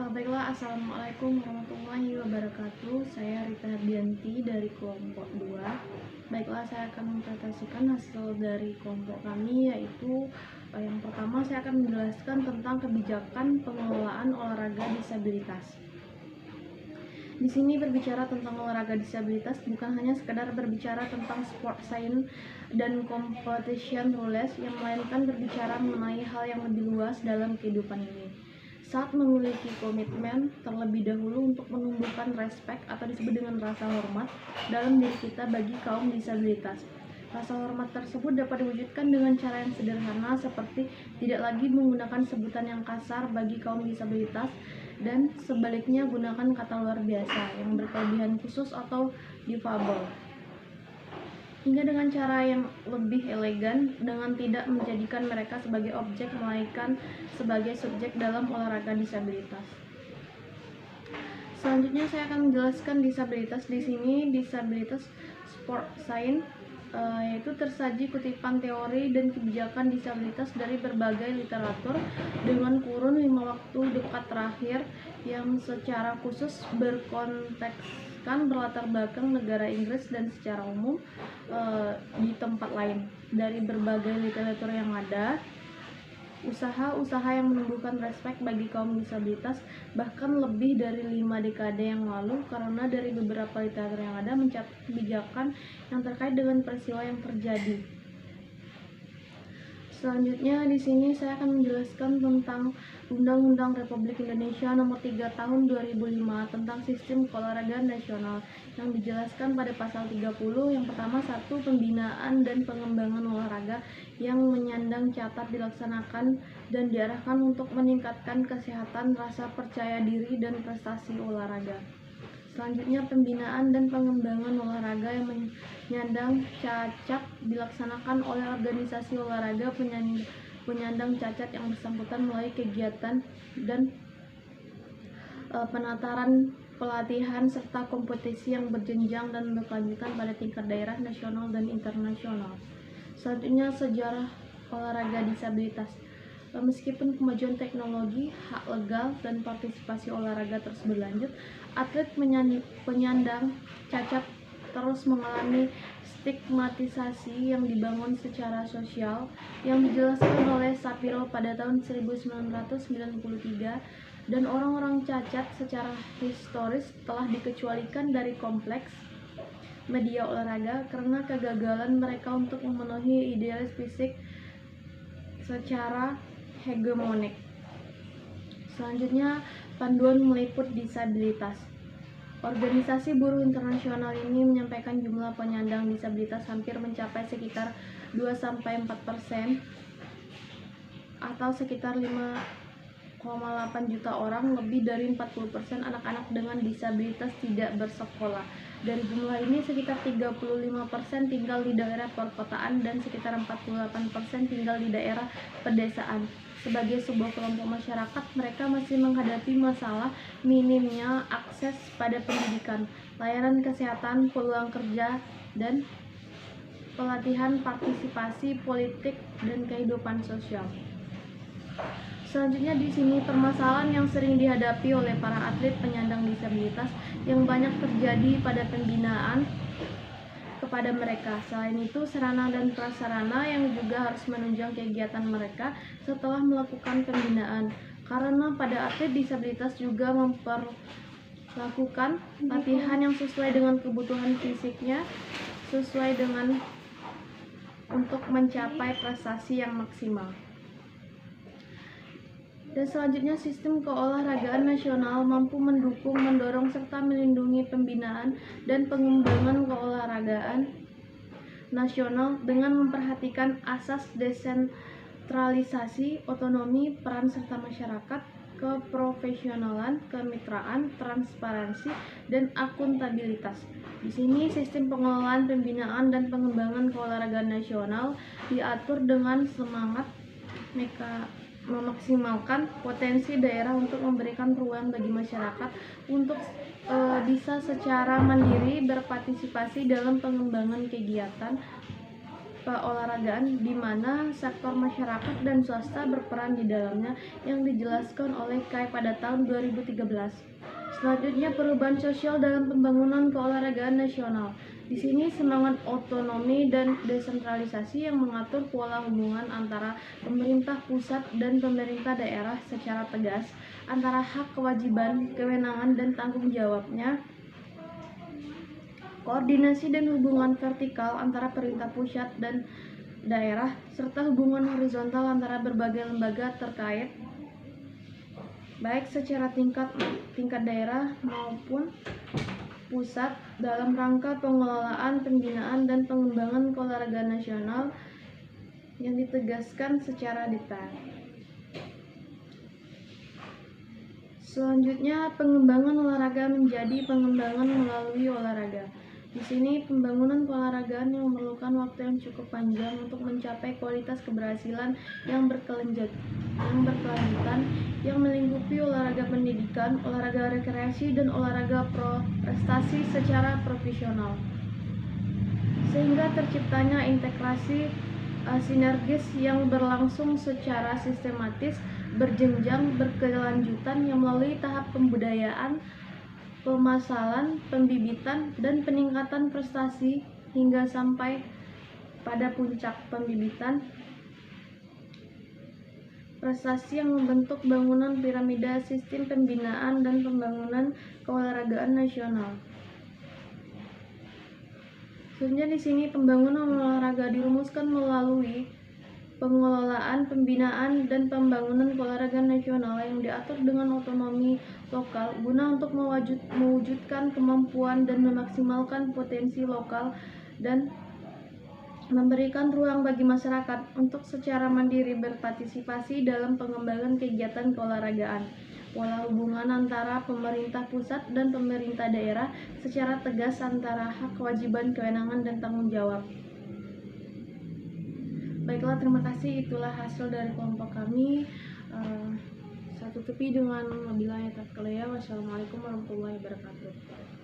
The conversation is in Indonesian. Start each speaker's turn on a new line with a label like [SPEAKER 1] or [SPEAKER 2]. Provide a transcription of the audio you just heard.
[SPEAKER 1] Baiklah, Assalamualaikum warahmatullahi wabarakatuh. Saya Rita Hardianti dari kelompok 2. Baiklah, saya akan mempresentasikan hasil dari kelompok kami, yaitu yang pertama saya akan menjelaskan tentang kebijakan pengelolaan olahraga disabilitas. Di sini berbicara tentang olahraga disabilitas bukan hanya sekedar berbicara tentang sport science dan competition rules, yang melainkan berbicara mengenai hal yang lebih luas dalam kehidupan ini. Saat memiliki komitmen terlebih dahulu untuk menumbuhkan respek atau disebut dengan rasa hormat dalam diri kita bagi kaum disabilitas. Rasa hormat tersebut dapat diwujudkan dengan cara yang sederhana, seperti tidak lagi menggunakan sebutan yang kasar bagi kaum disabilitas, dan sebaliknya gunakan kata luar biasa yang berkelebihan khusus atau difabel, hingga dengan cara yang lebih elegan dengan tidak menjadikan mereka sebagai objek melainkan sebagai subjek dalam olahraga disabilitas. Selanjutnya saya akan menjelaskan disabilitas. Di sini disabilitas sport science, yaitu tersaji kutipan teori dan kebijakan disabilitas dari berbagai literatur dengan kurun 5 waktu dekat terakhir yang secara khusus berkontekskan berlatar belakang negara Inggris dan secara umum di tempat lain. Dari berbagai literatur yang ada, usaha-usaha yang menumbuhkan respek bagi kaum disabilitas bahkan lebih dari 5 dekade yang lalu, karena dari beberapa literatur yang ada mencatat kebijakan yang terkait dengan peristiwa yang terjadi. Selanjutnya di sini saya akan menjelaskan tentang Undang-Undang Republik Indonesia Nomor 3 Tahun 2005 tentang Sistem Keolahragaan Nasional, yang dijelaskan pada pasal 30. Yang pertama, 1. Pembinaan dan pengembangan olahraga yang menyandang catat dilaksanakan dan diarahkan untuk meningkatkan kesehatan, rasa percaya diri, dan prestasi olahraga. Selanjutnya, pembinaan dan pengembangan olahraga yang menyandang cacat dilaksanakan oleh organisasi olahraga penyandang cacat yang bersangkutan melalui kegiatan dan penataran pelatihan serta kompetisi yang berjenjang dan berkelanjutan pada tingkat daerah, nasional, dan internasional. Selanjutnya, sejarah olahraga disabilitas. Meskipun kemajuan teknologi, hak legal, dan partisipasi olahraga terus berlanjut, atlet penyandang cacat terus mengalami stigmatisasi yang dibangun secara sosial, yang dijelaskan oleh Sapiro pada tahun 1993, dan orang-orang cacat secara historis telah dikecualikan dari kompleks media olahraga karena kegagalan mereka untuk memenuhi idealis fisik secara hegemonik. Selanjutnya, panduan meliput disabilitas. Organisasi Buruh Internasional ini menyampaikan jumlah penyandang disabilitas hampir mencapai sekitar 2-4% atau sekitar 5,8 juta orang. Lebih dari 40% anak-anak dengan disabilitas tidak bersekolah. Dari jumlah ini, sekitar 35% tinggal di daerah perkotaan dan sekitar 48% tinggal di daerah pedesaan. Sebagai sebuah kelompok masyarakat, mereka masih menghadapi masalah minimnya akses pada pendidikan, layanan kesehatan, peluang kerja, dan pelatihan partisipasi politik dan kehidupan sosial. Selanjutnya di sini permasalahan yang sering dihadapi oleh para atlet penyandang disabilitas yang banyak terjadi pada pembinaan kepada mereka. Selain itu, sarana dan prasarana yang juga harus menunjang kegiatan mereka setelah melakukan pembinaan, karena pada atlet disabilitas juga memperlakukan latihan yang sesuai dengan kebutuhan fisiknya, sesuai dengan untuk mencapai prestasi yang maksimal. Dan selanjutnya, sistem keolahragaan nasional mampu mendukung, mendorong, serta melindungi pembinaan dan pengembangan keolahragaan nasional dengan memperhatikan asas desentralisasi, otonomi, peran serta masyarakat, keprofesionalan, kemitraan, transparansi, dan akuntabilitas. Di sini sistem pengelolaan pembinaan dan pengembangan keolahragaan nasional diatur dengan semangat memaksimalkan potensi daerah untuk memberikan ruang bagi masyarakat untuk bisa secara mandiri berpartisipasi dalam pengembangan kegiatan keolahragaan di mana sektor masyarakat dan swasta berperan di dalamnya yang dijelaskan oleh Kai pada tahun 2013. Selanjutnya, perubahan sosial dalam pembangunan keolahragaan nasional. Di sini semangat otonomi dan desentralisasi yang mengatur pola hubungan antara pemerintah pusat dan pemerintah daerah secara tegas, antara hak, kewajiban, kewenangan, dan tanggung jawabnya, koordinasi dan hubungan vertikal antara perintah pusat dan daerah, serta hubungan horizontal antara berbagai lembaga terkait, baik secara tingkat daerah maupun pusat, dalam rangka pengelolaan, pembinaan, dan pengembangan keolahragaan nasional yang ditegaskan secara detail. Selanjutnya, pengembangan olahraga menjadi pengembangan melalui olahraga. Di sini pembangunan keolahragaan yang memerlukan waktu yang cukup panjang untuk mencapai kualitas keberhasilan yang berkelanjutan yang melingkupi olahraga pendidikan, olahraga rekreasi, dan olahraga prestasi secara profesional. Sehingga terciptanya integrasi sinergis yang berlangsung secara sistematis, berjenjang, berkelanjutan yang melalui tahap pembudayaan, pemasalan, pembibitan, dan peningkatan prestasi hingga sampai pada puncak pembibitan prestasi yang membentuk bangunan piramida sistem pembinaan dan pembangunan keolahragaan nasional. Sebenarnya di sini pembangunan olahraga dirumuskan melalui pengelolaan, pembinaan, dan pembangunan keolahragaan nasional yang diatur dengan otonomi lokal guna untuk mewujudkan kemampuan dan memaksimalkan potensi lokal dan memberikan ruang bagi masyarakat untuk secara mandiri berpartisipasi dalam pengembangan kegiatan keolahragaan. Pola hubungan antara pemerintah pusat dan pemerintah daerah secara tegas antara hak, kewajiban, kewenangan, dan tanggung jawab. Baiklah, terima kasih. Itulah hasil dari kelompok kami. Saya tutupi dengan wabillahi taufiq. Wassalamualaikum warahmatullahi wabarakatuh.